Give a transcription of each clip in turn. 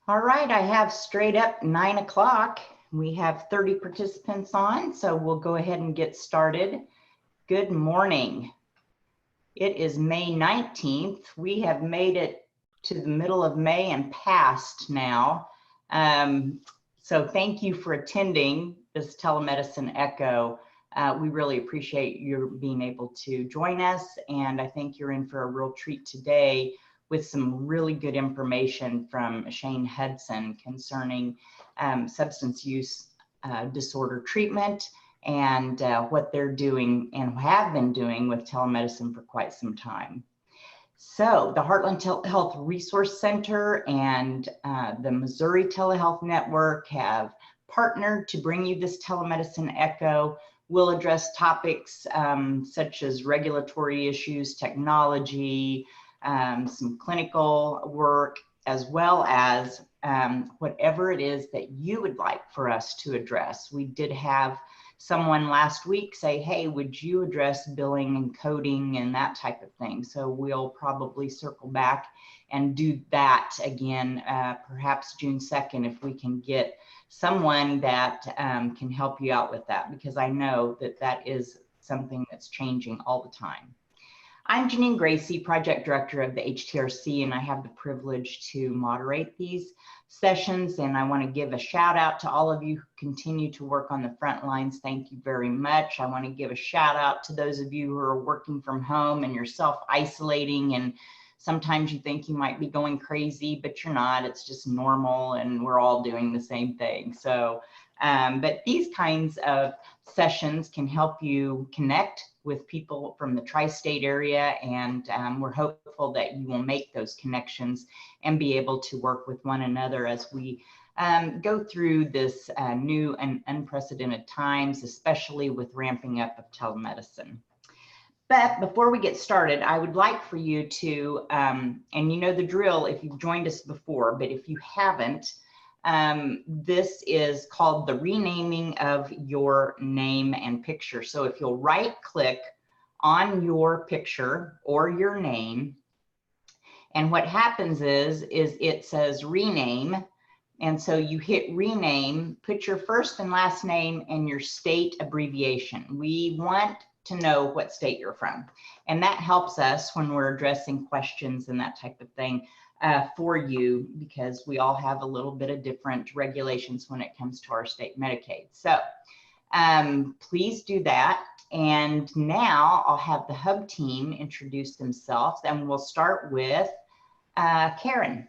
All right, I have straight up 9 o'clock. We have 30 participants on, so we'll go ahead and get started. Good morning. It is May 19th. We have made it to the middle of May and past now. So thank you for attending this Telemedicine Echo. We really appreciate your being able to join us, and I think you're in for a real treat today with some really good information from Shane Hudson concerning substance use disorder treatment and what they're doing and have been doing with telemedicine for quite some time. So the Heartland Telehealth Resource Center and the Missouri Telehealth Network have partnered to bring you this Telemedicine Echo. We'll address topics such as regulatory issues, technology, some clinical work, as well as whatever it is that you would like for us to address. We did have someone last week say, hey, would you address billing and coding and that type of thing? So we'll probably circle back and do that again, perhaps June 2nd, if we can get someone that can help you out with that, because I know that that is something that's changing all the time. I'm Janine Gracie, Project Director of the HTRC, and I have the privilege to moderate these sessions. And I want to give a shout out to all of you who continue to work on the front lines. Thank you very much. I want to give a shout out to those of you who are working from home and you're self-isolating, and sometimes you think you might be going crazy, but you're not. It's just normal, and we're all doing the same thing. So, but these kinds of sessions can help you connect with people from the tri-state area, and we're hopeful that you will make those connections and be able to work with one another as we go through this new and unprecedented times, especially with ramping up of telemedicine. But before we get started, I would like for you to, and you know the drill if you've joined us before, but if you haven't, this is called the renaming of your name and picture. So if you'll right click on your picture or your name, and what happens is it says rename. And so you hit rename, put your first and last name and your state abbreviation. We want to know what state you're from. And that helps us when we're addressing questions and that type of thing for you, because we all have a little bit of different regulations when it comes to our state Medicaid. So please do that. And now I'll have the hub team introduce themselves, and we'll start with Karen.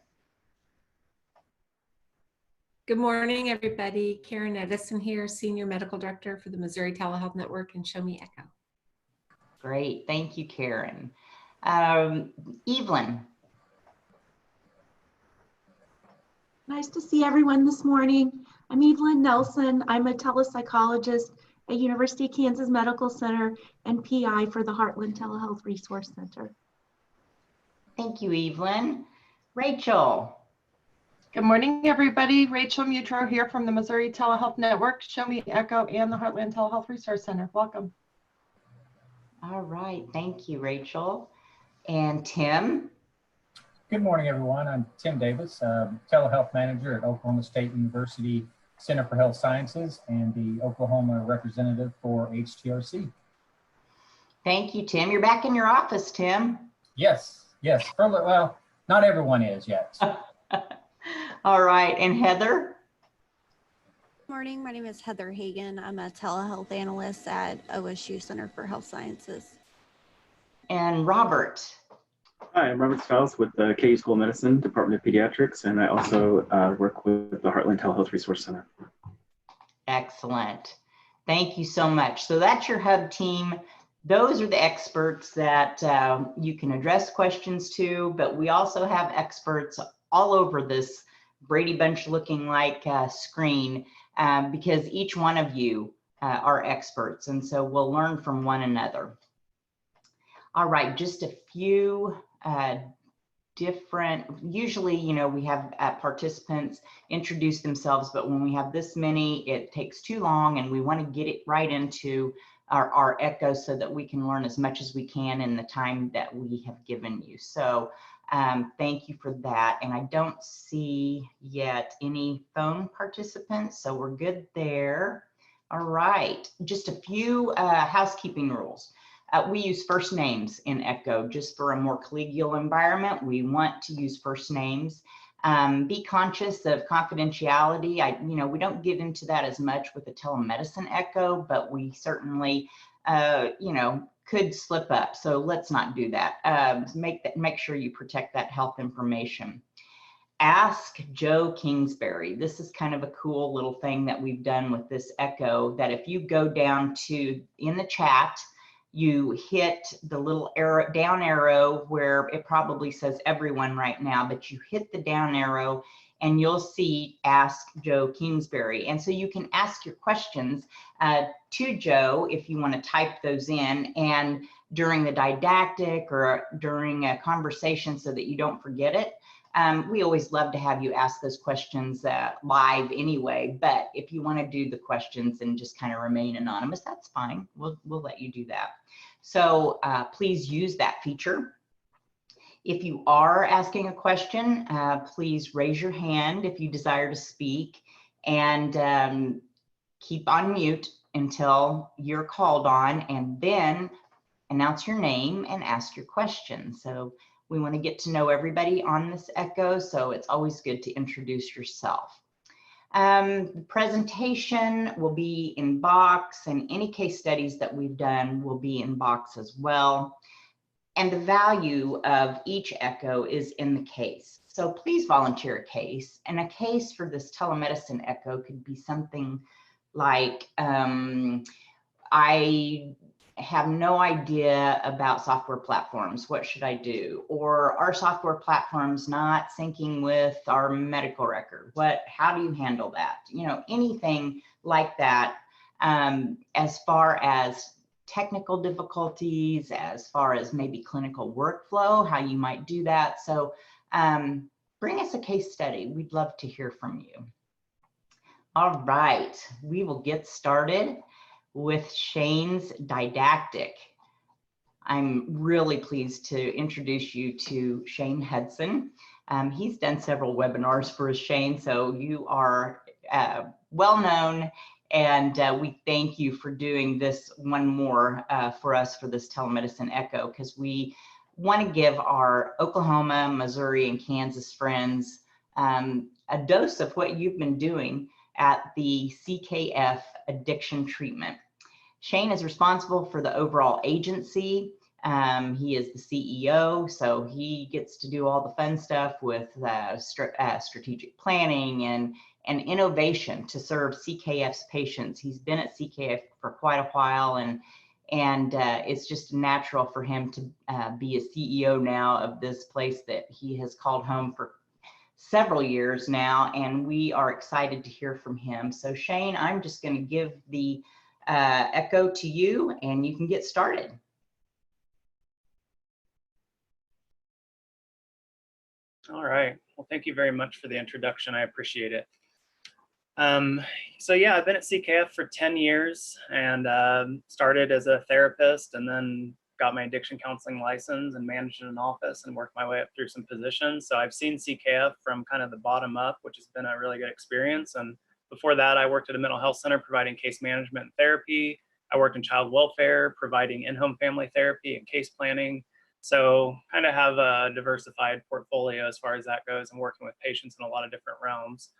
Good morning, everybody. Karen Edison here, Senior Medical Director for the Missouri Telehealth Network and Show Me Echo. Great, thank you, Karen. Evelyn. Nice to see everyone this morning. I'm Evelyn Nelson. I'm a telepsychologist at University of Kansas Medical Center and PI for the Heartland Telehealth Resource Center. Thank you, Evelyn. Rachel. Good morning, everybody. Rachel Mutro here from the Missouri Telehealth Network, Show Me Echo, and the Heartland Telehealth Resource Center. Welcome. All right, thank you, Rachel. And Tim. Good morning, everyone. I'm Tim Davis, Telehealth Manager at Oklahoma State University Center for Health Sciences and the Oklahoma representative for HTRC. Thank you, Tim. You're back in your office, Tim. Yes, yes. Well, not everyone is yet. All right, and Heather? Good morning, my name is Heather Hagan. I'm a telehealth analyst at OSU Center for Health Sciences. And Robert? Hi, I'm Robert Stiles with the KU School of Medicine, Department of Pediatrics, and I also work with the Heartland Telehealth Resource Center. Excellent. Thank you so much. So that's your hub team. Those are the experts that you can address questions to, but we also have experts all over this Brady Bunch looking like screen because each one of you are experts, and so we'll learn from one another. All right, just a few different, usually, you know, we have participants introduce themselves, but when we have this many, it takes too long, and we want to get it right into our echo so that we can learn as much as we can in the time that we have given you. So Thank you for that. And I don't see yet any phone participants, so we're good there. All right, just a few housekeeping rules. We use first names in ECHO just for a more collegial environment. We want to use first names. Be conscious of confidentiality. We don't get into that as much with the telemedicine ECHO, but we certainly, could slip up. So let's not do that. Make sure you protect that health information. Ask Joe Kingsbury. This is kind of a cool little thing that we've done with this ECHO, that if you go down to in the chat, you hit the little arrow, down arrow, where it probably says everyone right now, but you hit the down arrow and you'll see Ask Joe Kingsbury. And so you can ask your questions to Joe if you want to type those in, and during the didactic or during a conversation so that you don't forget it. We always love to have you ask those questions live anyway, but if you want to do the questions and just kind of remain anonymous, that's fine. We'll let you do that. So please use that feature. If you are asking a question, please raise your hand if you desire to speak, and keep on mute until you're called on, and then announce your name and ask your question. So we want to get to know everybody on this ECHO, so it's always good to introduce yourself. The presentation will be in box, and any case studies that we've done will be in box as well. And the value of each ECHO is in the case. So please volunteer a case. And a case for this telemedicine ECHO could be something like, I have no idea about software platforms. What should I do? Or our software platforms not syncing with our medical record. How do you handle that? Anything like that, as far as technical difficulties, as far as maybe clinical workflow, how you might do that. So bring us a case study. We'd love to hear from you. All right, we will get started with Shane's didactic. I'm really pleased to introduce you to Shane Hudson. He's done several webinars for us, Shane, so you are well known, and we thank you for doing this one more for us for this telemedicine ECHO, because we want to give our Oklahoma, Missouri, and Kansas friends a dose of what you've been doing at the CKF Addiction Treatment. Shane is responsible for the overall agency. He is the CEO, so he gets to do all the fun stuff with strategic planning and innovation to serve CKF's patients. He's been at CKF for quite a while, and it's just natural for him to be a CEO now of this place that he has called home for several years now, and we are excited to hear from him. So Shane, I'm just going to give the ECHO to you, and you can get started. All right. Well, thank you very much for the introduction. I appreciate it. So yeah, I've been at CKF for 10 years and started as a therapist, and then got my addiction counseling license and managed in an office and worked my way up through some positions. So I've seen CKF from kind of the bottom up, which has been a really good experience. And before that, I worked at a mental health center providing case management and therapy. I worked in child welfare, providing in-home family therapy and case planning. So kind of have a diversified portfolio as far as that goes, and working with patients in a lot of different realms.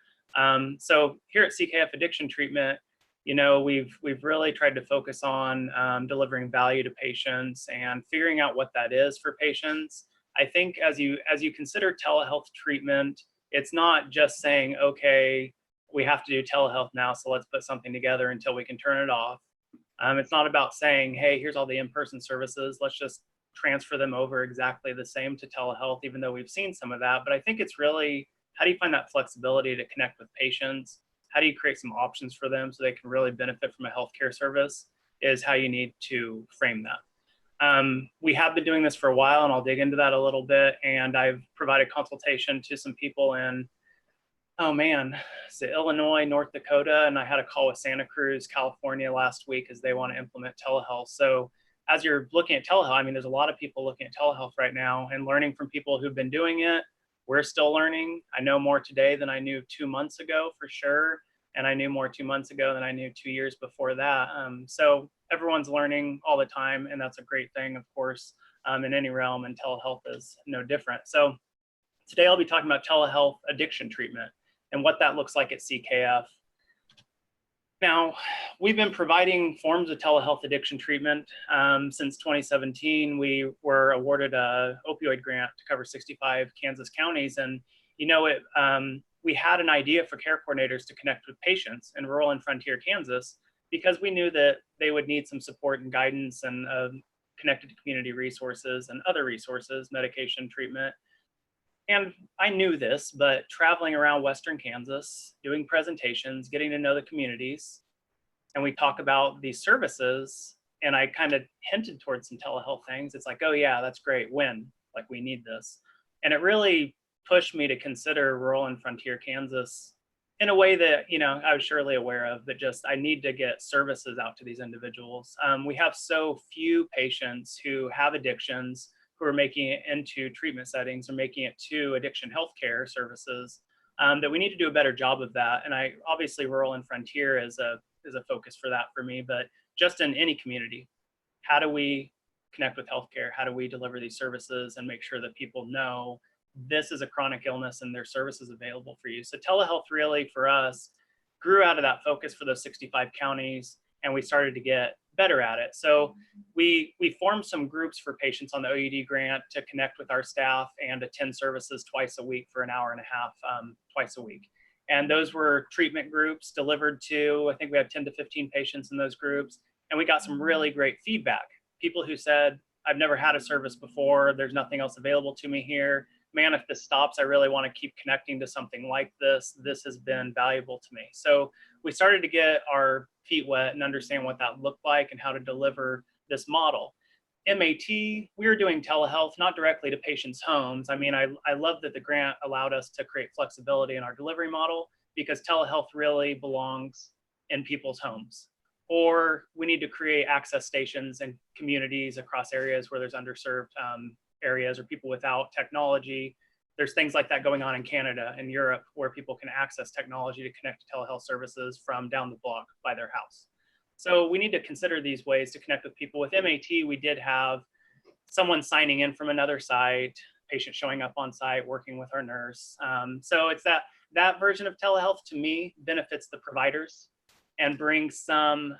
So here at CKF Addiction Treatment, we've really tried to focus on delivering value to patients and figuring out what that is for patients. I think as you consider telehealth treatment, it's not just saying, okay, we have to do telehealth now, so let's put something together until we can turn it off. It's not about saying, hey, here's all the in-person services, let's just transfer them over exactly the same to telehealth, even though we've seen some of that. But I think it's really, how do you find that flexibility to connect with patients? How do you create some options for them so they can really benefit from a healthcare service, is how you need to frame that. We have been doing this for a while, and I'll dig into that a little bit. And I've provided consultation to some people in, Illinois, North Dakota, and I had a call with Santa Cruz, California last week, as they want to implement telehealth. So as you're looking at telehealth, I mean, there's a lot of people looking at telehealth right now and learning from people who've been doing it. We're still learning. I know more today than I knew 2 months ago for sure. And I knew more 2 months ago than I knew 2 years before that. So everyone's learning all the time, and that's a great thing, of course, in any realm, and telehealth is no different. So today I'll be talking about telehealth addiction treatment and what that looks like at CKF. Now, we've been providing forms of telehealth addiction treatment since 2017. We were awarded an opioid grant to cover 65 Kansas counties. And, you know, we had an idea for care coordinators to connect with patients in rural and frontier Kansas because we knew that they would need some support and guidance and connected to community resources and other resources, medication, treatment. And I knew this, but traveling around Western Kansas, doing presentations, getting to know the communities, and we talk about these services, and I kind of hinted towards some telehealth things. It's like, oh yeah, that's great. When? Like, we need this. And it really pushed me to consider rural and frontier Kansas in a way that, you know, I was surely aware of, but just I need to get services out to these individuals. We have so few patients who have addictions who are making it into treatment settings or making it to addiction healthcare services, that we need to do a better job of that. And obviously rural and frontier is a focus for that for me, but just in any community, how do we connect with healthcare? How do we deliver these services and make sure that people know this is a chronic illness and there's services available for you? So telehealth really for us grew out of that focus for those 65 counties, and we started to get better at it. So we formed some groups for patients on the OUD grant to connect with our staff and attend services twice a week for an hour and a half, twice a week. And those were treatment groups delivered to, I think we had 10 to 15 patients in those groups. And we got some really great feedback. People who said, I've never had a service before. There's nothing else available to me here. Man, if this stops, I really want to keep connecting to something like this. This has been valuable to me. So we started to get our feet wet and understand what that looked like and how to deliver this model. MAT, we were doing telehealth, not directly to patients' homes. I mean, I love that the grant allowed us to create flexibility in our delivery model, because telehealth really belongs in people's homes. Or we need to create access stations and communities across areas where there's underserved areas or people without technology. There's things like that going on in Canada and Europe where people can access technology to connect to telehealth services from down the block by their house. So we need to consider these ways to connect with people. With MAT, we did have someone signing in from another site, patient showing up on site, working with our nurse. So it's that version of telehealth to me benefits the providers and brings some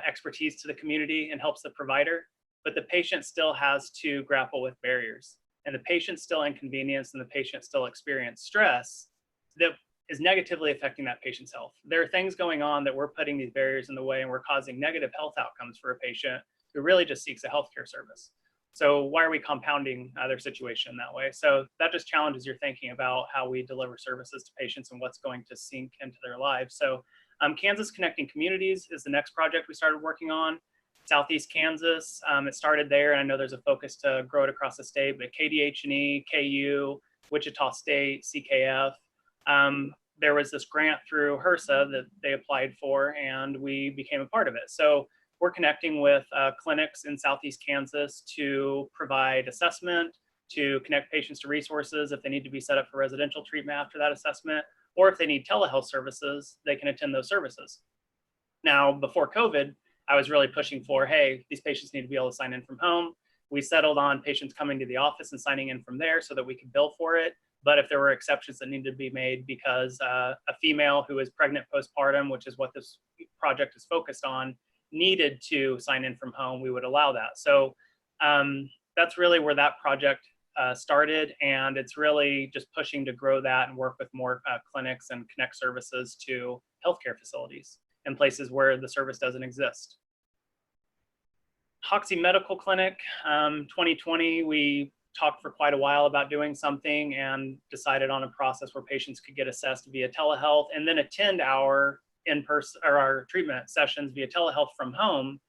expertise to the community and helps the provider, but the patient still has to grapple with barriers. And the patient still inconvenienced and the patient still experienced stress that is negatively affecting that patient's health. There are things going on that we're putting these barriers in the way, and we're causing negative health outcomes for a patient who really just seeks a healthcare service. So why are we compounding their situation that way? So that just challenges your thinking about how we deliver services to patients and what's going to sink into their lives. So Kansas Connecting Communities is the next project we started working on. Southeast Kansas, it started there, and I know there's a focus to grow it across the state, but KDH&E, KU, Wichita State, CKF, there was this grant through HRSA that they applied for, and we became a part of it. So we're connecting with clinics in Southeast Kansas to provide assessment, to connect patients to resources if they need to be set up for residential treatment after that assessment, or if they need telehealth services, they can attend those services. Now, before COVID, I was really pushing for, hey, these patients need to be able to sign in from home. We settled on patients coming to the office and signing in from there so that we could bill for it. But if there were exceptions that needed to be made because a female who is pregnant postpartum, which is what this project is focused on, needed to sign in from home, we would allow that. So that's really where that project started. And it's really just pushing to grow that and work with more clinics and connect services to healthcare facilities in places where the service doesn't exist. Hoxie Medical Clinic, 2020, we talked for quite a while about doing something and decided on a process where patients could get assessed via telehealth and then attend our in-person or our treatment sessions via telehealth from home.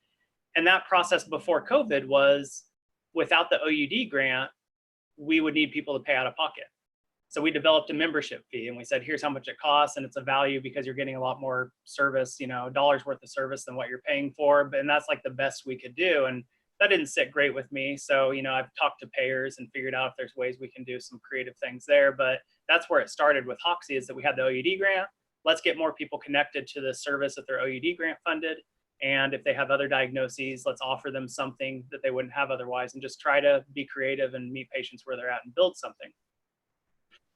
And that process before COVID was, without the OUD grant, we would need people to pay out of pocket. So we developed a membership fee, and we said, here's how much it costs, and it's a value because you're getting a lot more service, you know, dollars worth of service than what you're paying for. And that's like the best we could do. And that didn't sit great with me. So, I've talked to payers and figured out if there's ways we can do some creative things there. But that's where it started with Hoxie, is that we had the OUD grant. Let's get more people connected to the service that they're OUD grant funded. And if they have other diagnoses, let's offer them something that they wouldn't have otherwise, and just try to be creative and meet patients where they're at and build something.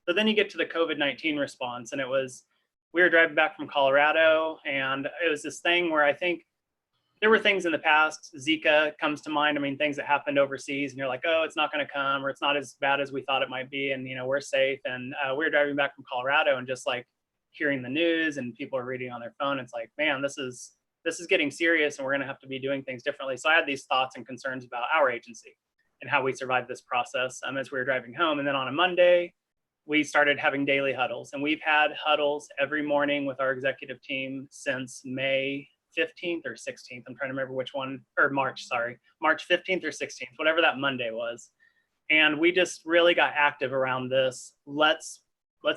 So then you get to the COVID-19 response, and we were driving back from Colorado, and it was this thing where I think there were things in the past, Zika comes to mind. I mean, things that happened overseas, and you're like, oh, it's not going to come, or it's not as bad as we thought it might be, and we're safe. And we were driving back from Colorado, and just like hearing the news and people are reading on their phone, it's like, man, this is getting serious, and we're going to have to be doing things differently. So I had these thoughts and concerns about our agency and how we survived this process as we were driving home. And then on a Monday, we started having daily huddles, and we've had huddles every morning with our executive team since May 15th or 16th. I'm trying to remember which one, or March 15th or 16th, whatever that Monday was. And we just really got active around this. Let's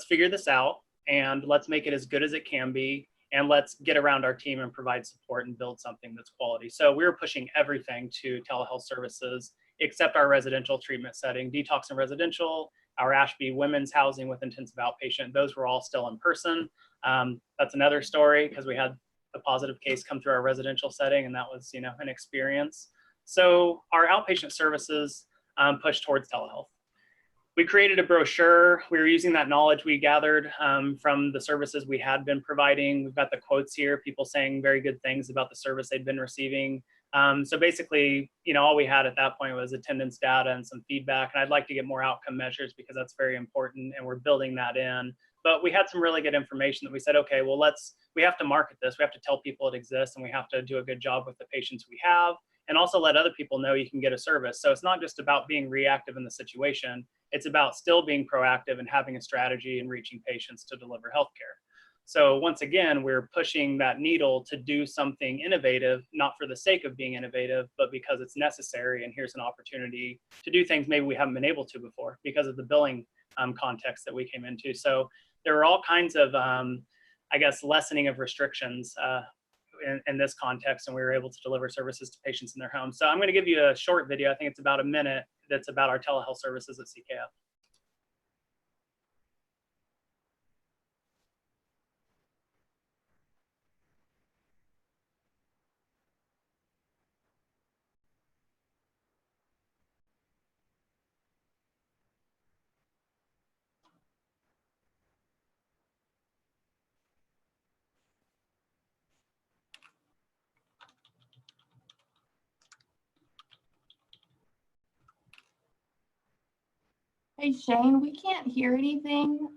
figure this out, and let's make it as good as it can be. And let's get around our team and provide support and build something that's quality. So we were pushing everything to telehealth services, except our residential treatment setting, detox and residential, our Ashby women's housing with intensive outpatient. Those were all still in person. That's another story, because we had a positive case come through our residential setting, and that was, an experience. So our outpatient services pushed towards telehealth. We created a brochure. We were using that knowledge we gathered from the services we had been providing. We've got the quotes here, people saying very good things about the service they'd been receiving. So basically, all we had at that point was attendance data and some feedback. And I'd like to get more outcome measures, because that's very important, and we're building that in. But we had some really good information that we said, okay, well, we have to market this. We have to tell people it exists, and we have to do a good job with the patients we have, and also let other people know you can get a service. So it's not just about being reactive in the situation. It's about still being proactive and having a strategy and reaching patients to deliver healthcare. So once again, we're pushing that needle to do something innovative, not for the sake of being innovative, but because it's necessary. And here's an opportunity to do things maybe we haven't been able to before because of the billing context that we came into. So there were all kinds of, lessening of restrictions in this context, and we were able to deliver services to patients in their homes. So I'm going to give you a short video. I think it's about a minute. That's about our telehealth services at CKF. Hey Shane, we can't hear anything.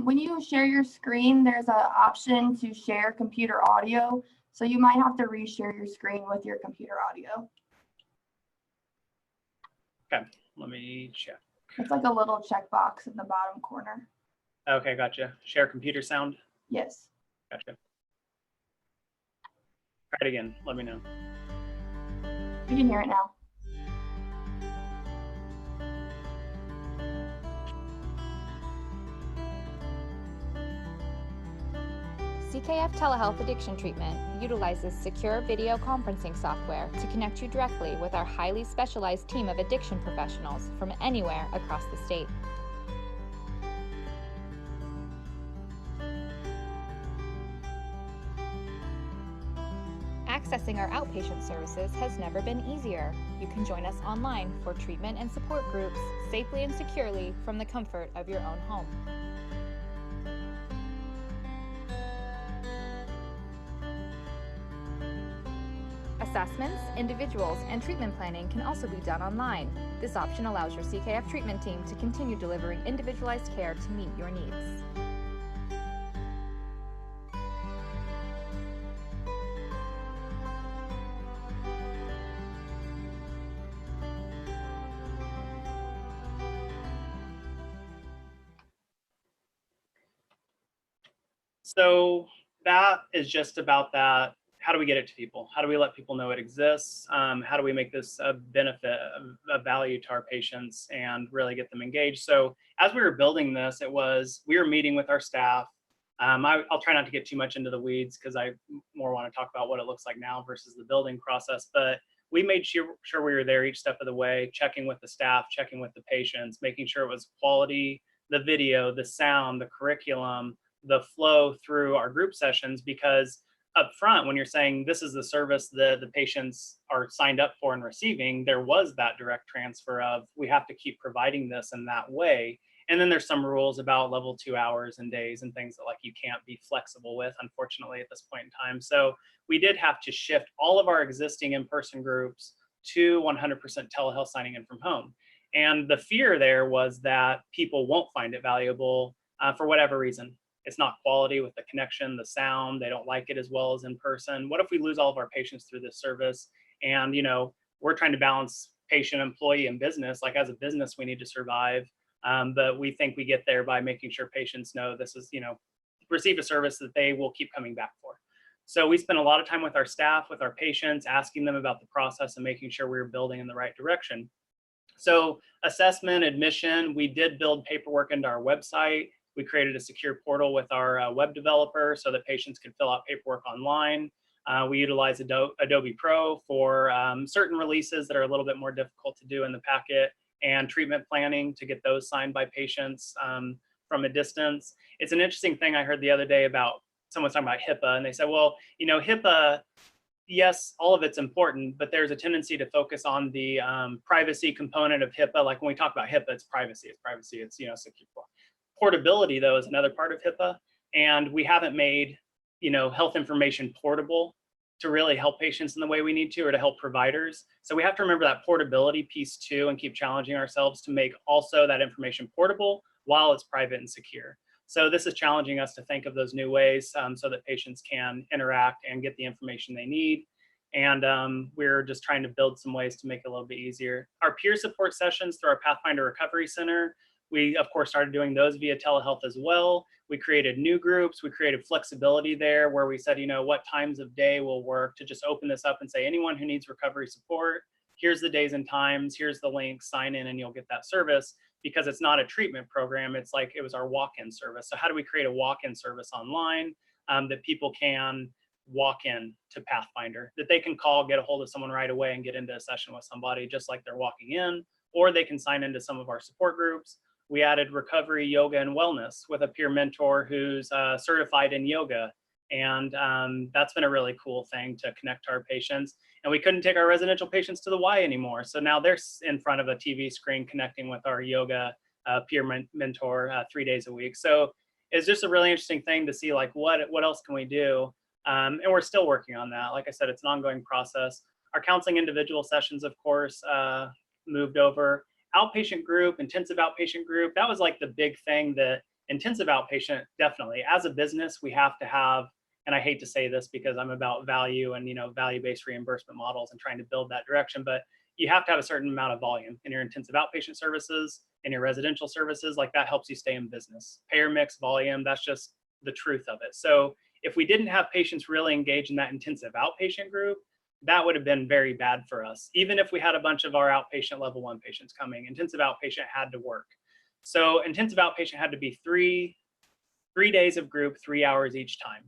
When you share your screen, there's an option to share computer audio. So you might have to reshare your screen with your computer audio. Okay, let me check. It's like a little checkbox in the bottom corner. Okay, gotcha. Share computer sound? Yes. Gotcha. Try it again, let me know. You can hear it now. CKF Telehealth Addiction Treatment utilizes secure video conferencing software to connect you directly with our highly specialized team of addiction professionals from anywhere across the state. Accessing our outpatient services has never been easier. You can join us online for treatment and support groups safely and securely from the comfort of your own home. Assessments, individuals, and treatment planning can also be done online. This option allows your CKF treatment team to continue delivering individualized care to meet your needs. So that is just about that. How do we get it to people? How do we let people know it exists? How do we make this a benefit, a value to our patients, and really get them engaged? So as we were building this, we were meeting with our staff. I'll try not to get too much into the weeds because I more want to talk about what it looks like now versus the building process. But we made sure we were there each step of the way, checking with the staff, checking with the patients, making sure it was quality, the video, the sound, the curriculum, the flow through our group sessions, because up front, when you're saying this is the service that the patients are signed up for and receiving, there was that direct transfer of we have to keep providing this in that way. And then there's some rules about level 2 hours and days and things that like you can't be flexible with, unfortunately, at this point in time. So we did have to shift all of our existing in-person groups to 100% telehealth signing in from home. And the fear there was that people won't find it valuable for whatever reason. It's not quality with the connection, the sound, they don't like it as well as in person. What if we lose all of our patients through this service? And, you know, we're trying to balance patient, employee, and business. Like as a business, we need to survive. But we think we get there by making sure patients know this is, you know, receive a service that they will keep coming back for. So we spent a lot of time with our staff, with our patients, asking them about the process and making sure we were building in the right direction. So assessment, admission, we did build paperwork into our website. We created a secure portal with our web developer so that patients could fill out paperwork online. We utilize Adobe Pro for certain releases that are a little bit more difficult to do in the packet, and treatment planning to get those signed by patients from a distance. It's an interesting thing I heard the other day about someone talking about HIPAA, and they said, well, you know, HIPAA, yes, all of it's important, but there's a tendency to focus on the privacy component of HIPAA. Like when we talk about HIPAA, it's privacy, it's, you know, secure. Portability, though, is another part of HIPAA, and we haven't made, you know, health information portable to really help patients in the way we need to, or to help providers. So we have to remember that portability piece too, and keep challenging ourselves to make also that information portable while it's private and secure. So this is challenging us to think of those new ways so that patients can interact and get the information they need. And we're just trying to build some ways to make it a little bit easier. Our peer support sessions through our Pathfinder Recovery Center, we, of course, started doing those via telehealth as well. We created new groups. We created flexibility there where we said, you know, what times of day will work to just open this up and say, anyone who needs recovery support, here's the days and times, here's the link, sign in and you'll get that service, because it's not a treatment program. It's like it was our walk-in service. So how do we create a walk-in service online that people can walk in to Pathfinder, that they can call, get a hold of someone right away and get into a session with somebody just like they're walking in, or they can sign into some of our support groups. We added recovery, yoga, and wellness with a peer mentor who's certified in yoga. And that's been a really cool thing to connect to our patients. And we couldn't take our residential patients to the Y anymore. So now they're in front of a TV screen connecting with our yoga peer mentor 3 days a week. So it's just a really interesting thing to see, like, what else can we do? And we're still working on that. Like I said, it's an ongoing process. Our counseling individual sessions, of course, moved over. Outpatient group, intensive outpatient group, that was like the big thing. That intensive outpatient, definitely as a business, we have to have, and I hate to say this because I'm about value and, you know, value-based reimbursement models and trying to build that direction, but you have to have a certain amount of volume in your intensive outpatient services, in your residential services. Like that helps you stay in business. Payer mix, volume, that's just the truth of it. So if we didn't have patients really engaged in that intensive outpatient group, that would have been very bad for us. Even if we had a bunch of our outpatient level 1 patients coming, intensive outpatient had to work. So intensive outpatient had to be three days of group, 3 hours each time.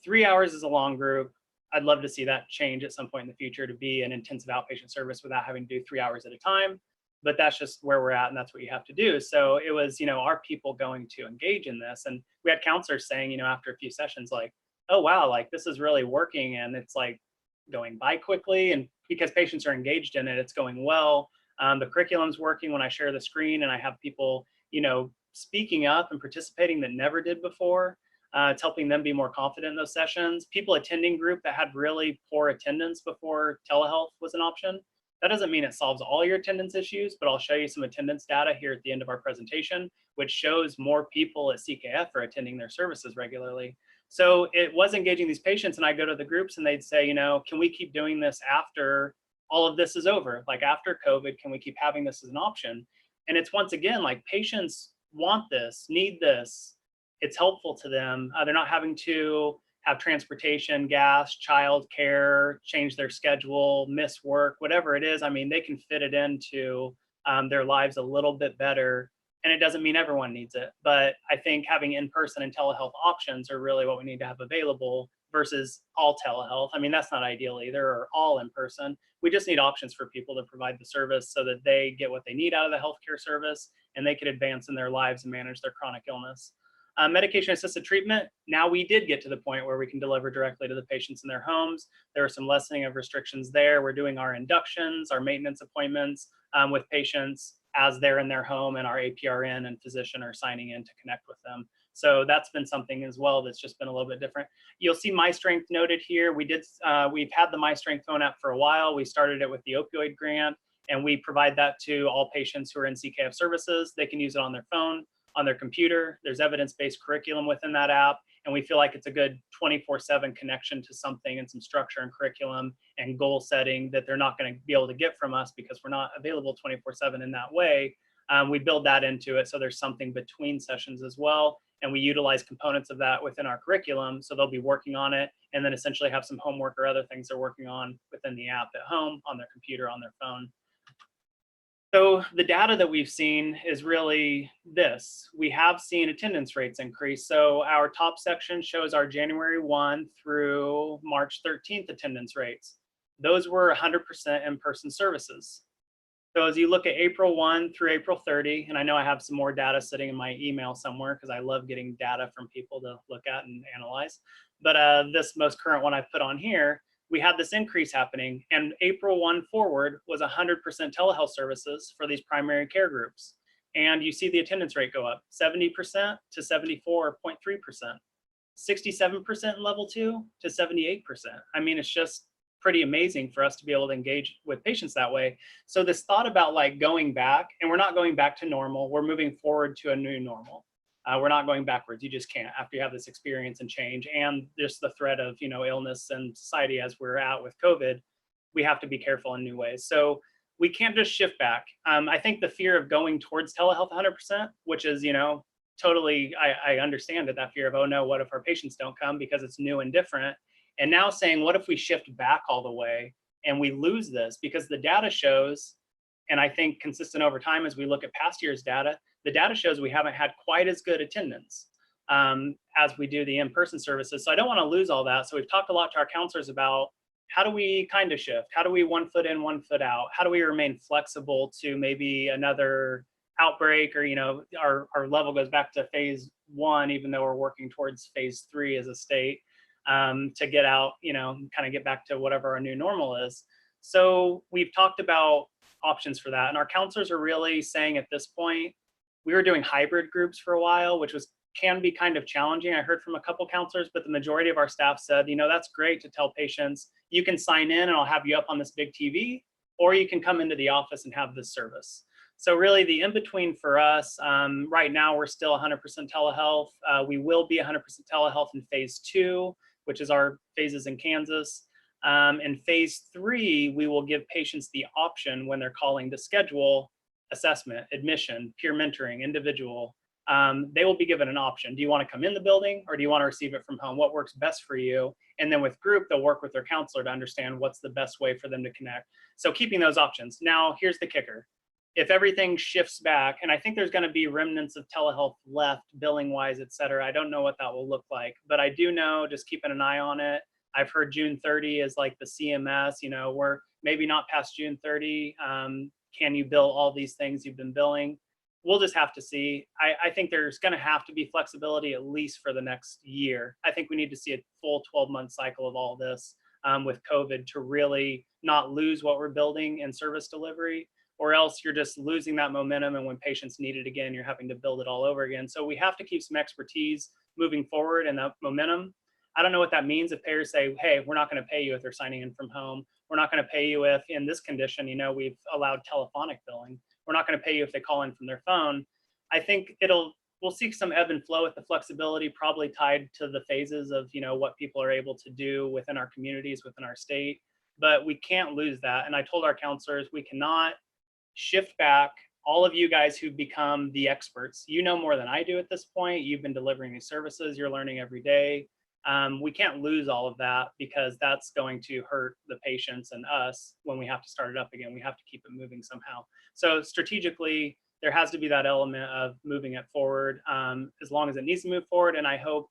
3 hours is a long group. I'd love to see that change at some point in the future to be an intensive outpatient service without having to do 3 hours at a time. But that's just where we're at, and that's what you have to do. So it was, you know, our people going to engage in this. And we had counselors saying, you know, after a few sessions, like, oh, wow, like this is really working. And it's like going by quickly, and because patients are engaged in it, it's going well. The curriculum's working when I share the screen and I have people, you know, speaking up and participating that never did before. It's helping them be more confident in those sessions. People attending group that had really poor attendance before telehealth was an option. That doesn't mean it solves all your attendance issues, but I'll show you some attendance data here at the end of our presentation, which shows more people at CKF are attending their services regularly. So it was engaging these patients, and I go to the groups and they'd say, you know, can we keep doing this after all of this is over? Like after COVID, can we keep having this as an option? And it's once again, like patients want this, need this. It's helpful to them. They're not having to have transportation, gas, childcare, change their schedule, miss work, whatever it is. I mean, they can fit it into their lives a little bit better. And it doesn't mean everyone needs it, but I think having in-person and telehealth options are really what we need to have available versus all telehealth. I mean, that's not ideal either, or all in person. We just need options for people to provide the service so that they get what they need out of the healthcare service and they can advance in their lives and manage their chronic illness. Medication-assisted treatment, now we did get to the point where we can deliver directly to the patients in their homes. There are some lessening of restrictions there. We're doing our inductions, our maintenance appointments with patients as they're in their home, and our APRN and physician are signing in to connect with them. So that's been something as well that's just been a little bit different. You'll see My Strength noted here. We've had the My Strength phone app for a while. We started it with the opioid grant, and we provide that to all patients who are in CKF services. They can use it on their phone, on their computer. There's evidence-based curriculum within that app, and we feel like it's a good 24/7 connection to something and some structure and curriculum and goal setting that they're not going to be able to get from us because we're not available 24/7 in that way. We build that into it so there's something between sessions as well, and we utilize components of that within our curriculum, so they'll be working on it and then essentially have some homework or other things they're working on within the app at home, on their computer, on their phone. So the data that we've seen is really this. We have seen attendance rates increase. So our top section shows our January 1 through March 13th attendance rates. Those were 100% in-person services. So as you look at April 1 through April 30, and I know I have some more data sitting in my email somewhere because I love getting data from people to look at and analyze. But this most current one I put on here, we had this increase happening, and April 1 forward was 100% telehealth services for these primary care groups. And you see the attendance rate go up 70% to 74.3%, 67% in level 2 to 78%. I mean, it's just pretty amazing for us to be able to engage with patients that way. So this thought about like going back, and we're not going back to normal, we're moving forward to a new normal. We're not going backwards. You just can't after you have this experience and change, and just the threat of, you know, illness and society as we're at with COVID. We have to be careful in new ways. So we can't just shift back. I think the fear of going towards telehealth 100%, which is, you know, totally, I understand it, that fear of, oh no, what if our patients don't come because it's new and different? And now saying, what if we shift back all the way and we lose this? Because the data shows, and I think consistent over time as we look at past year's data, the data shows we haven't had quite as good attendance as we do the in-person services. So I don't want to lose all that. So we've talked a lot to our counselors about how do we kind of shift? How do we 1 foot in, 1 foot out? How do we remain flexible to maybe another outbreak, or, you know, our level goes back to phase 1, even though we're working towards phase 3 as a state to get out, you know, kind of get back to whatever our new normal is. So we've talked about options for that. And our counselors are really saying at this point, we were doing hybrid groups for a while, which can be kind of challenging. I heard from a couple counselors, but the majority of our staff said, you know, that's great to tell patients, you can sign in and I'll have you up on this big TV, or you can come into the office and have this service. So really the in-between for us, right now we're still 100% telehealth. We will be 100% telehealth in phase 2, which is our phases in Kansas. In phase 3, we will give patients the option when they're calling to schedule assessment, admission, peer mentoring, individual. They will be given an option. Do you want to come in the building or do you want to receive it from home? What works best for you? And then with group, they'll work with their counselor to understand what's the best way for them to connect. So keeping those options. Now, here's the kicker. If everything shifts back, and I think there's going to be remnants of telehealth left, billing wise, et cetera. I don't know what that will look like, but I do know, just keeping an eye on it. I've heard June 30 is like the CMS, you know, we're maybe not past June 30. Can you bill all these things you've been billing? We'll just have to see. I think there's going to have to be flexibility at least for the next year. I think we need to see a full 12-month cycle of all this with COVID to really not lose what we're building in service delivery, or else you're just losing that momentum. And when patients need it again, you're having to build it all over again. So we have to keep some expertise moving forward and that momentum. I don't know what that means if payers say, hey, we're not going to pay you if they're signing in from home. We're not going to pay you if in this condition, you know, we've allowed telephonic billing. We're not going to pay you if they call in from their phone. I think we'll see some ebb and flow with the flexibility, probably tied to the phases of, you know, what people are able to do within our communities, within our state, but we can't lose that. And I told our counselors, we cannot shift back. All of you guys who've become the experts, you know more than I do at this point. You've been delivering these services, you're learning every day. We can't lose all of that because that's going to hurt the patients and us when we have to start it up again. We have to keep it moving somehow. So strategically, there has to be that element of moving it forward as long as it needs to move forward. And I hope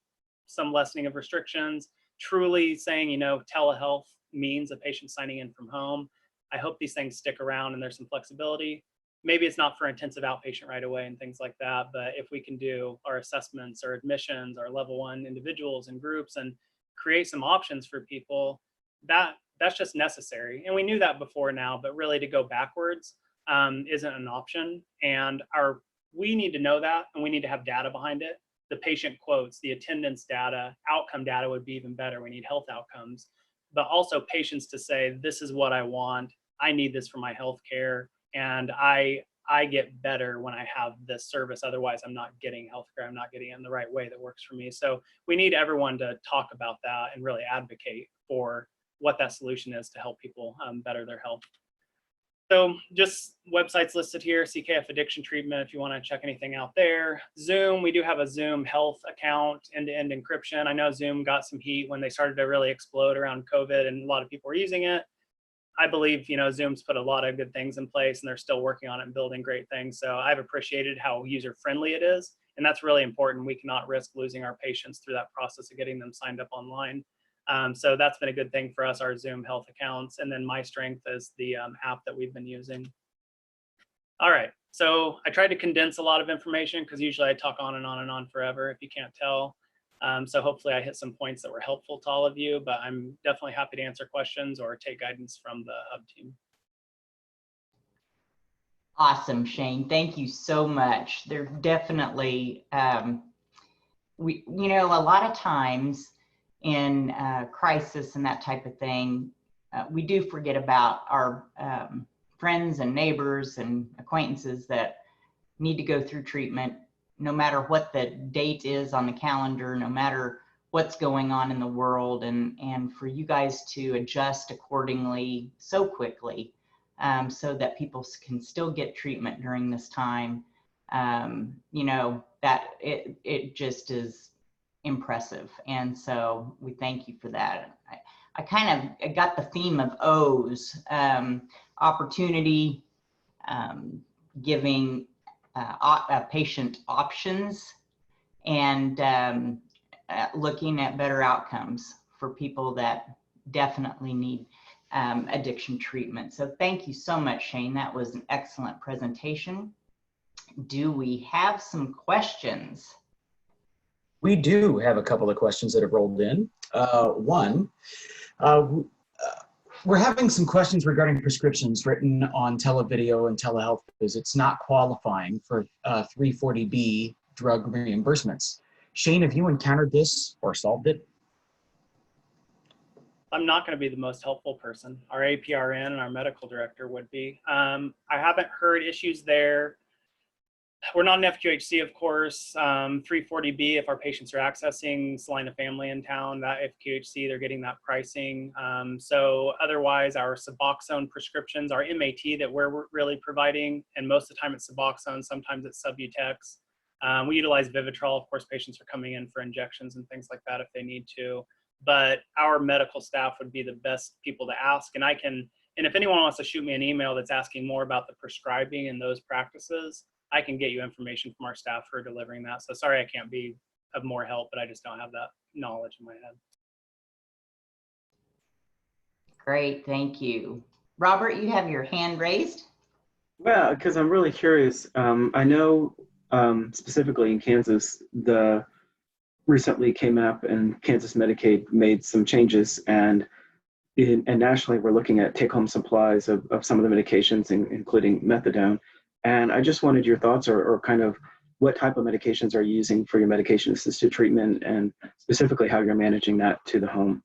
some lessening of restrictions, truly saying, you know, telehealth means a patient signing in from home. I hope these things stick around and there's some flexibility. Maybe it's not for intensive outpatient right away and things like that, but if we can do our assessments or admissions or level 1 individuals and groups and create some options for people, that's just necessary. And we knew that before now, but really to go backwards isn't an option. And we need to know that, and we need to have data behind it. The patient quotes, the attendance data, outcome data would be even better. We need health outcomes, but also patients to say, this is what I want. I need this for my health care. And I get better when I have this service. Otherwise, I'm not getting healthcare. I'm not getting it in the right way that works for me. So we need everyone to talk about that and really advocate for what that solution is to help people better their health. So just websites listed here, CKF Addiction Treatment, if you want to check anything out there. Zoom, we do have a Zoom health account, end-to-end encryption. I know Zoom got some heat when they started to really explode around COVID and a lot of people were using it. I believe, you know, Zoom's put a lot of good things in place and they're still working on it and building great things. So I've appreciated how user-friendly it is. And that's really important. We cannot risk losing our patients through that process of getting them signed up online. So that's been a good thing for us, our Zoom health accounts. And then My Strength is the app that we've been using. All right, so I tried to condense a lot of information because usually I talk on and on and on forever if you can't tell. So hopefully I hit some points that were helpful to all of you, but I'm definitely happy to answer questions or take guidance from the hub team. Awesome, Shane. Thank you so much. There definitely, you know, a lot of times in crisis and that type of thing, we do forget about our friends and neighbors and acquaintances that need to go through treatment, no matter what the date is on the calendar, no matter what's going on in the world, and for you guys to adjust accordingly so quickly so that people can still get treatment during this time, you know, that it just is impressive. And so we thank you for that. I kind of got the theme of O's, opportunity, giving patient options, and looking at better outcomes for people that definitely need addiction treatment. So thank you so much, Shane. That was an excellent presentation. Do we have some questions? We do have a couple of questions that have rolled in. One, we're having some questions regarding prescriptions written on televideo and telehealth visits not qualifying for 340B drug reimbursements. Shane, have you encountered this or solved it? I'm not going to be the most helpful person. Our APRN and our medical director would be. I haven't heard issues there. We're not an FQHC, of course. 340B, if our patients are accessing Salina Family in town, that FQHC, they're getting that pricing. So otherwise, our Suboxone prescriptions, our MAT that we're really providing, and most of the time it's Suboxone, sometimes it's Subutex. We utilize Vivitrol. Of course, patients are coming in for injections and things like that if they need to. But our medical staff would be the best people to ask. And if anyone wants to shoot me an email that's asking more about the prescribing and those practices, I can get you information from our staff for delivering that. So sorry I can't be of more help, but I just don't have that knowledge in my head. Great, thank you. Robert, you have your hand raised. Well, because I'm really curious. I know specifically in Kansas, recently came up and Kansas Medicaid made some changes, and nationally we're looking at take-home supplies of some of the medications, including methadone. And I just wanted your thoughts or kind of what type of medications are you using for your medication-assisted treatment, and specifically how you're managing that to the home.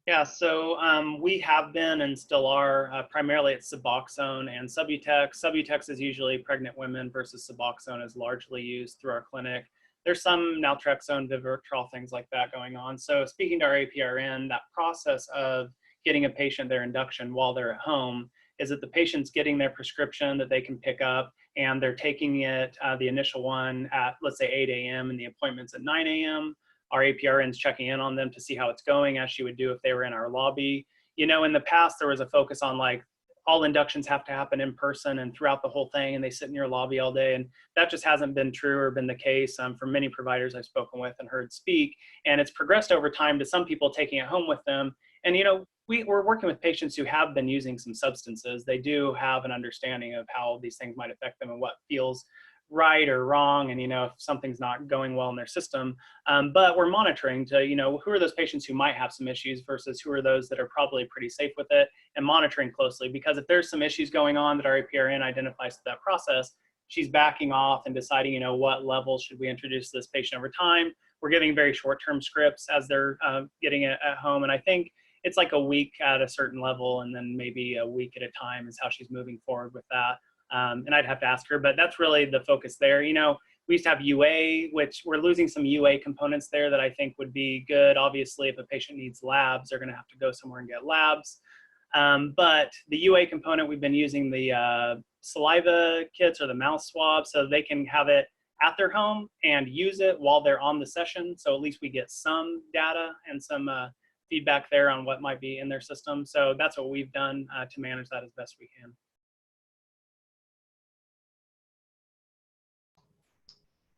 Yeah, so we have been and still are, primarily it's Suboxone and Subutex. Subutex is usually pregnant women versus Suboxone is largely used through our clinic. There's some naltrexone, Vivitrol, things like that going on. So speaking to our APRN, that process of getting a patient their induction while they're at home is that the patient's getting their prescription that they can pick up, and they're taking it, the initial one at, let's say, 8 a.m. and the appointment's at 9 a.m. Our APRN's checking in on them to see how it's going, as she would do if they were in our lobby. You know, in the past, there was a focus on like all inductions have to happen in person and throughout the whole thing, and they sit in your lobby all day. And that just hasn't been true or been the case for many providers I've spoken with and heard speak. And it's progressed over time to some people taking it home with them. And, you know, we're working with patients who have been using some substances. They do have an understanding of how these things might affect them and what feels right or wrong, and, you know, if something's not going well in their system. But we're monitoring to, you know, who are those patients who might have some issues versus who are those that are probably pretty safe with it, and monitoring closely, because if there's some issues going on that our APRN identifies through that process, she's backing off and deciding, you know, what levels should we introduce this patient over time. We're giving very short-term scripts as they're getting it at home. And I think it's like a week at a certain level, and then maybe a week at a time is how she's moving forward with that. And I'd have to ask her, but that's really the focus there. You know, we used to have UA, which we're losing some UA components there that I think would be good. Obviously, if a patient needs labs, they're going to have to go somewhere and get labs. But the UA component, we've been using the saliva kits or the mouth swab, so they can have it at their home and use it while they're on the session. So at least we get some data and some feedback there on what might be in their system. So that's what we've done to manage that as best we can.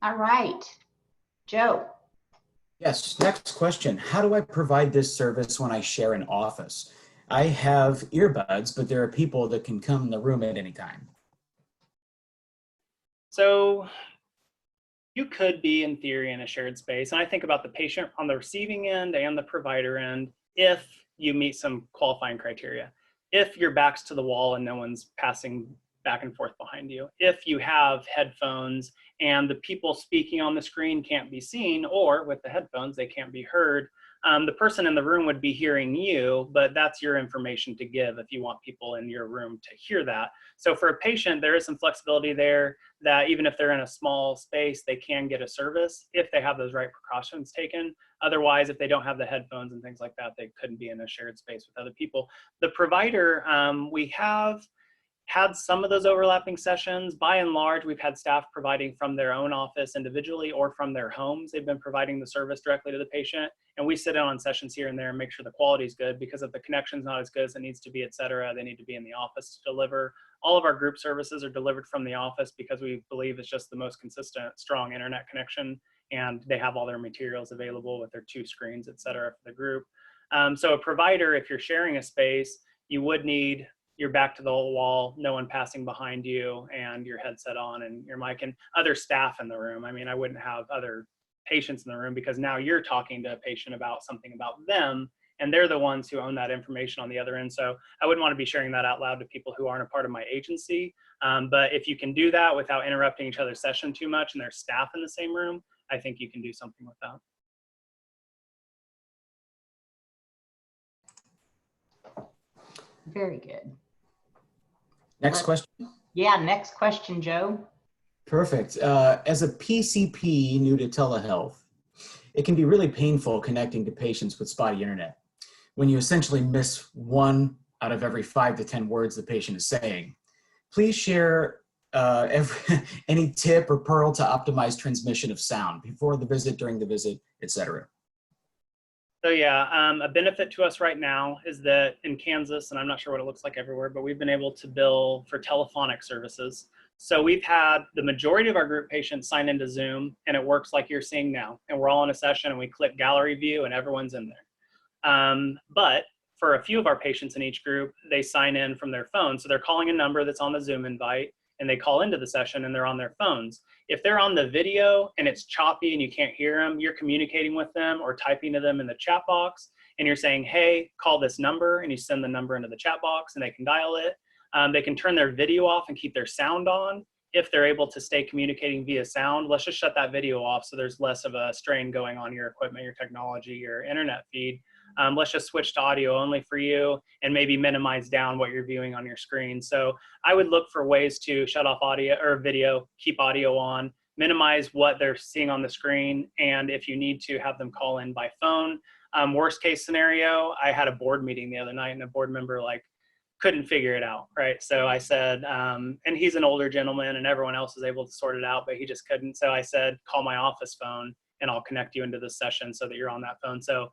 All right, Joe. Yes, next question. How do I provide this service when I share an office? I have earbuds, but there are people that can come in the room at any time. So you could be, in theory, in a shared space. And I think about the patient on the receiving end and the provider end, if you meet some qualifying criteria. If your back's to the wall and no one's passing back and forth behind you. If you have headphones and the people speaking on the screen can't be seen, or with the headphones, they can't be heard, the person in the room would be hearing you, but that's your information to give if you want people in your room to hear that. So for a patient, there is some flexibility there that even if they're in a small space, they can get a service if they have those right precautions taken. Otherwise, if they don't have the headphones and things like that, they couldn't be in a shared space with other people. The provider, we have had some of those overlapping sessions. By and large, we've had staff providing from their own office individually or from their homes. They've been providing the service directly to the patient, and we sit in on sessions here and there and make sure the quality is good, because if the connection's not as good as it needs to be, et cetera, they need to be in the office to deliver. All of our group services are delivered from the office because we believe it's just the most consistent, strong internet connection, and they have all their materials available with their 2 screens, et cetera, for the group. So a provider, if you're sharing a space, you would need your back to the wall, no one passing behind you, and your headset on and your mic, and other staff in the room. I mean, I wouldn't have other patients in the room, because now you're talking to a patient about something about them, and they're the ones who own that information on the other end. So I wouldn't want to be sharing that out loud to people who aren't a part of my agency. But if you can do that without interrupting each other's session too much and there's staff in the same room, I think you can do something with that. Very good. Next question. Yeah, next question, Joe. Perfect. As a PCP new to telehealth, it can be really painful connecting to patients with spotty internet when you essentially miss 1 out of every 5 to 10 words the patient is saying. Please share any tip or pearl to optimize transmission of sound before the visit, during the visit, etc. So yeah, a benefit to us right now is that in Kansas, and I'm not sure what it looks like everywhere, but we've been able to bill for telephonic services. So we've had the majority of our group patients sign into Zoom, and it works like you're seeing now. And we're all in a session and we click gallery view and everyone's in there. But for a few of our patients in each group, they sign in from their phone. So they're calling a number that's on the Zoom invite, and they call into the session and they're on their phones. If they're on the video and it's choppy and you can't hear them, you're communicating with them or typing to them in the chat box, and you're saying, hey, call this number, and you send the number into the chat box and they can dial it. They can turn their video off and keep their sound on. If they're able to stay communicating via sound, let's just shut that video off so there's less of a strain going on your equipment, your technology, your internet feed. Let's just switch to audio only for you and maybe minimize down what you're viewing on your screen. So I would look for ways to shut off audio or video, keep audio on, minimize what they're seeing on the screen, and if you need to, have them call in by phone. Worst case scenario, I had a board meeting the other night and a board member couldn't figure it out, right? So I said, and he's an older gentleman and everyone else is able to sort it out, but he just couldn't. So I said, call my office phone and I'll connect you into the session so that you're on that phone. So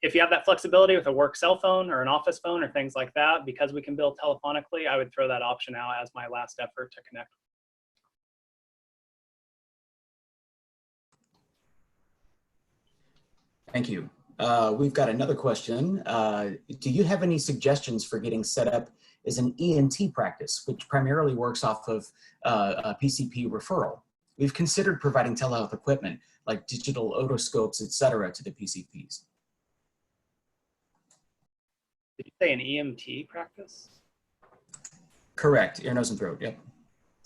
if you have that flexibility with a work cell phone or an office phone or things like that, because we can bill telephonically, I would throw that option out as my last effort to connect. Thank you. We've got another question. Do you have any suggestions for getting set up as an ENT practice, which primarily works off of a PCP referral? We've considered providing telehealth equipment like digital otoscopes, et cetera, to the PCPs. Did you say an EMT practice? Correct, ear, nose, and throat, yep.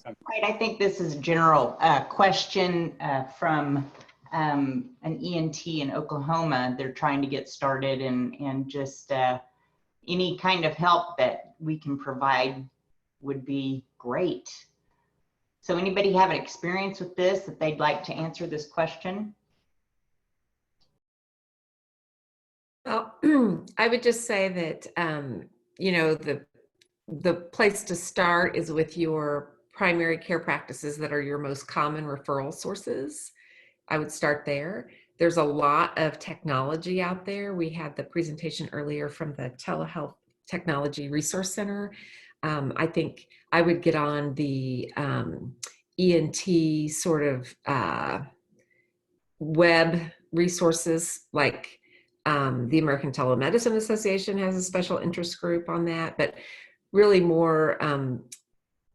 Right, I think this is a general question from an ENT in Oklahoma. They're trying to get started, and just any kind of help that we can provide would be great. So anybody have an experience with this that they'd like to answer this question? Well, I would just say that, you know, the place to start is with your primary care practices that are your most common referral sources. I would start there. There's a lot of technology out there. We had the presentation earlier from the Telehealth Technology Resource Center. I think I would get on the ENT sort of web resources, like the American Telemedicine Association has a special interest group on that, but really more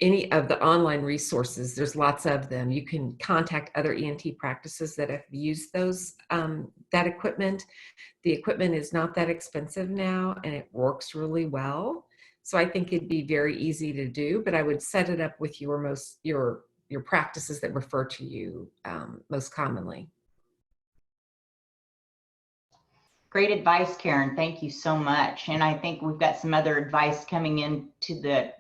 any of the online resources, there's lots of them. You can contact other ENT practices that have used those that equipment. The equipment is not that expensive now, and it works really well. So I think it'd be very easy to do, but I would set it up with your practices that refer to you most commonly. Great advice, Karen. Thank you so much. And I think we've got some other advice coming into the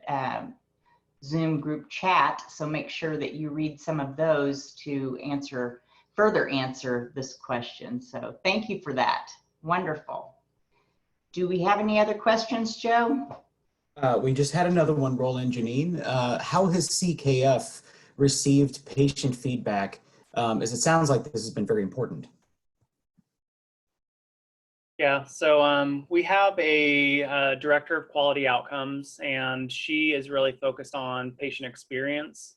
Zoom group chat. So make sure that you read some of those to further answer this question. So thank you for that. Wonderful. Do we have any other questions, Joe? We just had another one roll in, Janine. How has CKF received patient feedback? As it sounds like this has been very important. Yeah, so we have a director of quality outcomes, and she is really focused on patient experience.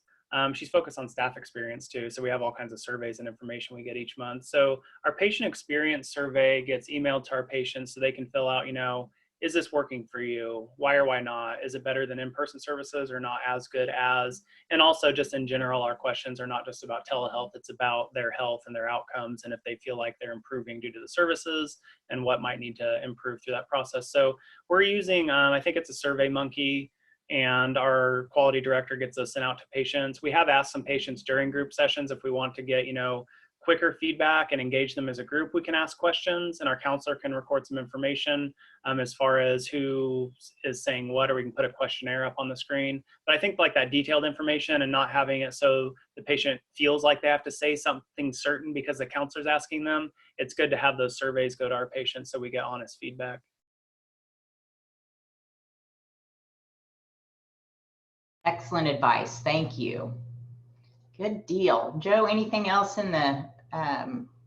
She's focused on staff experience too. So we have all kinds of surveys and information we get each month. So our patient experience survey gets emailed to our patients so they can fill out, you know, is this working for you? Why or why not? Is it better than in-person services or not as good as? And also just in general, our questions are not just about telehealth, it's about their health and their outcomes, and if they feel like they're improving due to the services and what might need to improve through that process. So we're using, I think it's a SurveyMonkey, and our quality director gets those sent out to patients. We have asked some patients during group sessions if we want to get, you know, quicker feedback and engage them as a group, we can ask questions, and our counselor can record some information as far as who is saying what, or we can put a questionnaire up on the screen. But I think like that detailed information and not having it so the patient feels like they have to say something certain because the counselor's asking them, it's good to have those surveys go to our patients so we get honest feedback. Excellent advice. Thank you. Good deal. Joe, anything else in the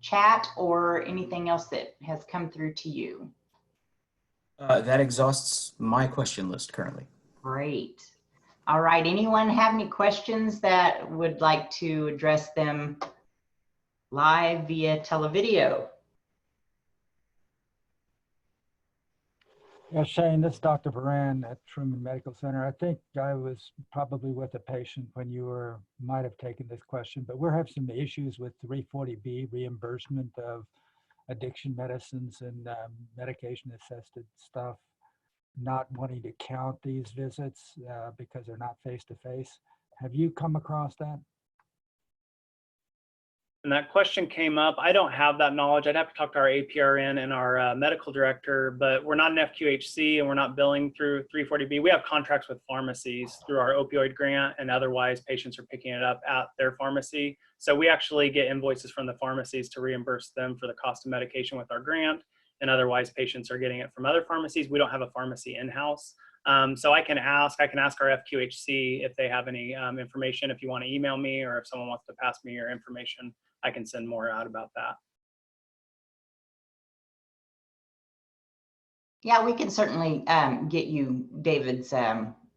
chat or anything else that has come through to you? That exhausts my question list currently. Great. All right. Anyone have any questions that would like to address them live via televideo? Yeah, Shane, this is Dr. Varan at Truman Medical Center. I think I was probably with a patient when you might have taken this question, but we're having some issues with 340B reimbursement of addiction medicines and medication-assisted stuff, not wanting to count these visits because they're not face-to-face. Have you come across that? And that question came up. I don't have that knowledge. I'd have to talk to our APRN and our medical director, but we're not an FQHC and we're not billing through 340B. We have contracts with pharmacies through our opioid grant, and otherwise patients are picking it up at their pharmacy. So we actually get invoices from the pharmacies to reimburse them for the cost of medication with our grant, and otherwise patients are getting it from other pharmacies. We don't have a pharmacy in-house. So I can ask our FQHC if they have any information. If you want to email me, or if someone wants to pass me your information, I can send more out about that. Yeah, we can certainly get you David's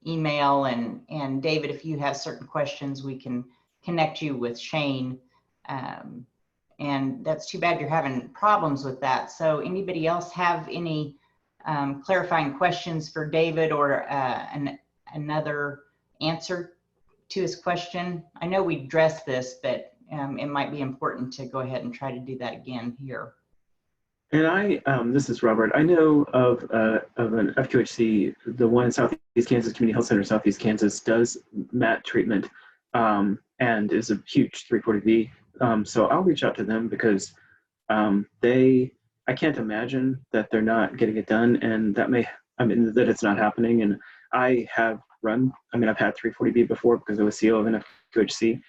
email, and David, if you have certain questions, we can connect you with Shane. And that's too bad you're having problems with that. So anybody else have any clarifying questions for David, or another answer to his question? I know we addressed this, but it might be important to go ahead and try to do that again here. And this is Robert. I know of an FQHC, the one in Southeast Kansas Community Health Center, Southeast Kansas, does MAT treatment and is a huge 340B. So I'll reach out to them because I can't imagine that they're not getting it done, and that that it's not happening. And I have I've had 340B before because I was CO of an FQHC.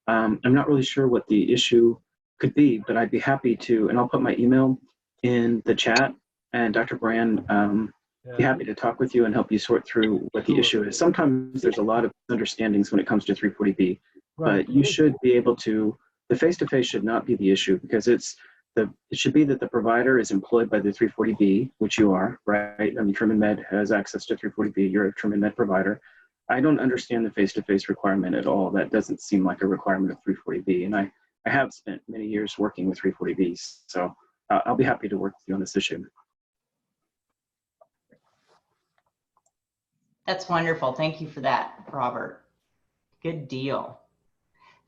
I'm not really sure what the issue could be, but I'd be happy to, and I'll put my email in the chat, and Dr. Brand, be happy to talk with you and help you sort through what the issue is. Sometimes there's a lot of misunderstandings when it comes to 340B, but you should be able to, the face-to-face should not be the issue, because it should be that the provider is employed by the 340B, which you are, right? I mean, Trim and Med has access to 340B. You're a Trim and Med provider. I don't understand the face-to-face requirement at all. That doesn't seem like a requirement of 340B. And I have spent many years working with 340Bs. So I'll be happy to work with you on this issue. That's wonderful. Thank you for that, Robert. Good deal.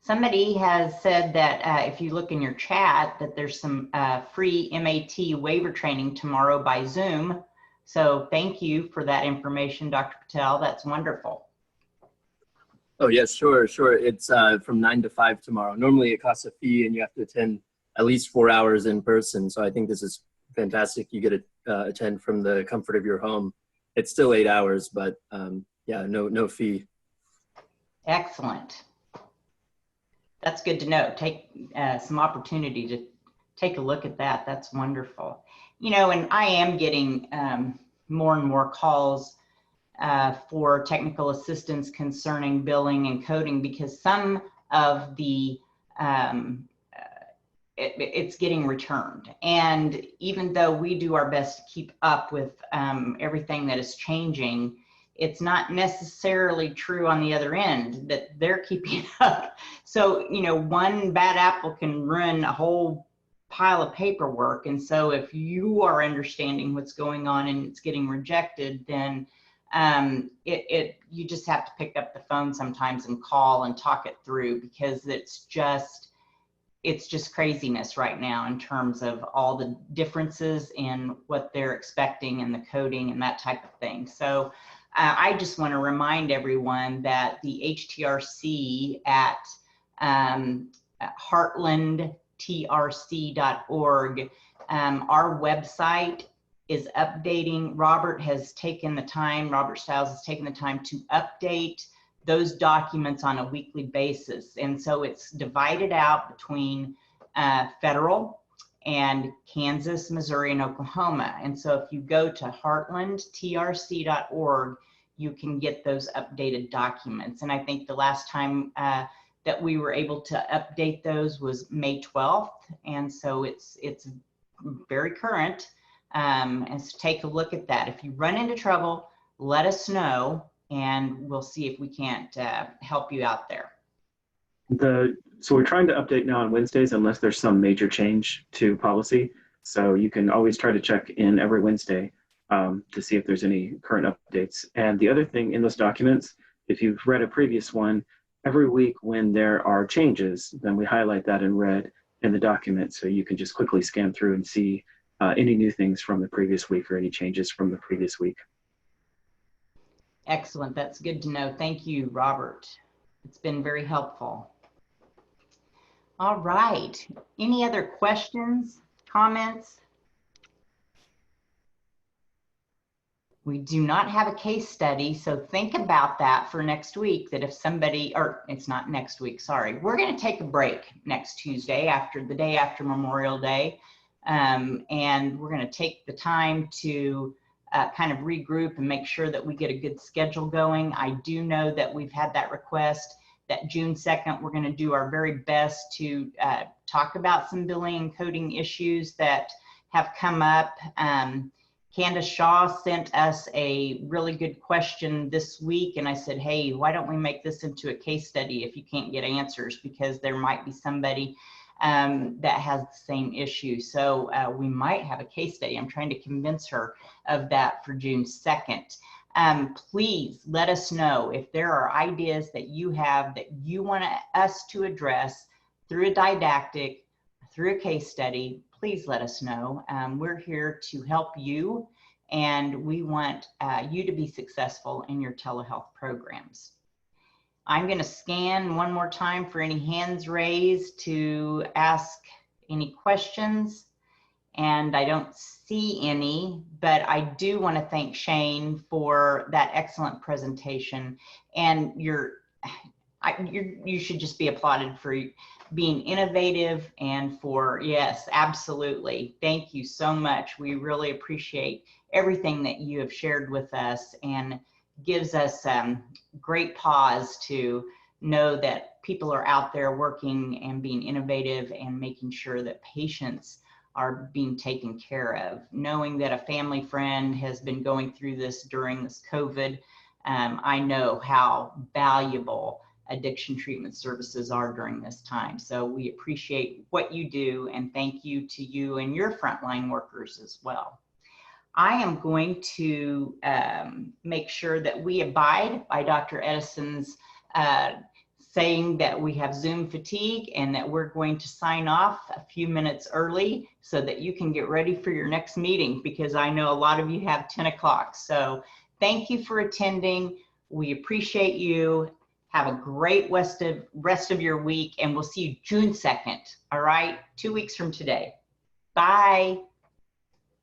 Somebody has said that if you look in your chat, that there's some free MAT waiver training tomorrow by Zoom. So thank you for that information, Dr. Patel. That's wonderful. Oh, yes, sure. It's from 9 to 5 tomorrow. Normally it costs a fee and you have to attend at least 4 hours in person. So I think this is fantastic. You get to attend from the comfort of your home. It's still 8 hours, but yeah, no fee. Excellent. That's good to know. Take some opportunity to take a look at that. That's wonderful. You know, and I am getting more and more calls for technical assistance concerning billing and coding, because some of the it's getting returned. And even though we do our best to keep up with everything that is changing, it's not necessarily true on the other end that they're keeping up. So, you know, one bad apple can ruin a whole pile of paperwork. And so if you are understanding what's going on and it's getting rejected, then you just have to pick up the phone sometimes and call and talk it through, because it's just craziness right now in terms of all the differences in what they're expecting and the coding and that type of thing. So I just want to remind everyone that the HTRC at heartlandtrc.org, our website is updating. Robert Stiles has taken the time to update those documents on a weekly basis. And so it's divided out between federal and Kansas, Missouri, and Oklahoma. And so if you go to heartlandtrc.org, you can get those updated documents. And I think the last time that we were able to update those was May 12th. And so it's very current. And so take a look at that. If you run into trouble, let us know, and we'll see if we can't help you out there. So we're trying to update now on Wednesdays unless there's some major change to policy. So you can always try to check in every Wednesday to see if there's any current updates. And the other thing in those documents, if you've read a previous one, every week when there are changes, then we highlight that in red in the document, so you can just quickly scan through and see any new things from the previous week or any changes from the previous week. Excellent. That's good to know. Thank you, Robert. It's been very helpful. All right. Any other questions, comments? We do not have a case study, so think about that for next week, that if somebody, or it's not next week, sorry. We're going to take a break next Tuesday, the day after Memorial Day, and we're going to take the time to kind of regroup and make sure that we get a good schedule going. I do know that we've had that request that June 2nd, we're going to do our very best to talk about some billing and coding issues that have come up. Candace Shaw sent us a really good question this week, and I said, hey, why don't we make this into a case study if you can't get answers, because there might be somebody that has the same issue. So we might have a case study. I'm trying to convince her of that for June 2nd. Please let us know if there are ideas that you have that you want us to address through a didactic, through a case study. Please let us know. We're here to help you, and we want you to be successful in your telehealth programs. I'm going to scan one more time for any hands raised to ask any questions, and I don't see any, but I do want to thank Shane for that excellent presentation. And you should just be applauded for being innovative and for, yes, absolutely. Thank you so much. We really appreciate everything that you have shared with us, and gives us great pause to know that people are out there working and being innovative and making sure that patients are being taken care of. Knowing that a family friend has been going through this during this COVID, I know how valuable addiction treatment services are during this time. So we appreciate what you do, and thank you to you and your frontline workers as well. I am going to make sure that we abide by Dr. Edison's saying that we have Zoom fatigue, and that we're going to sign off a few minutes early so that you can get ready for your next meeting, because I know a lot of you have 10 o'clock. So thank you for attending. We appreciate you. Have a great rest of your week, and we'll see you June 2nd. All right, 2 weeks from today. Bye.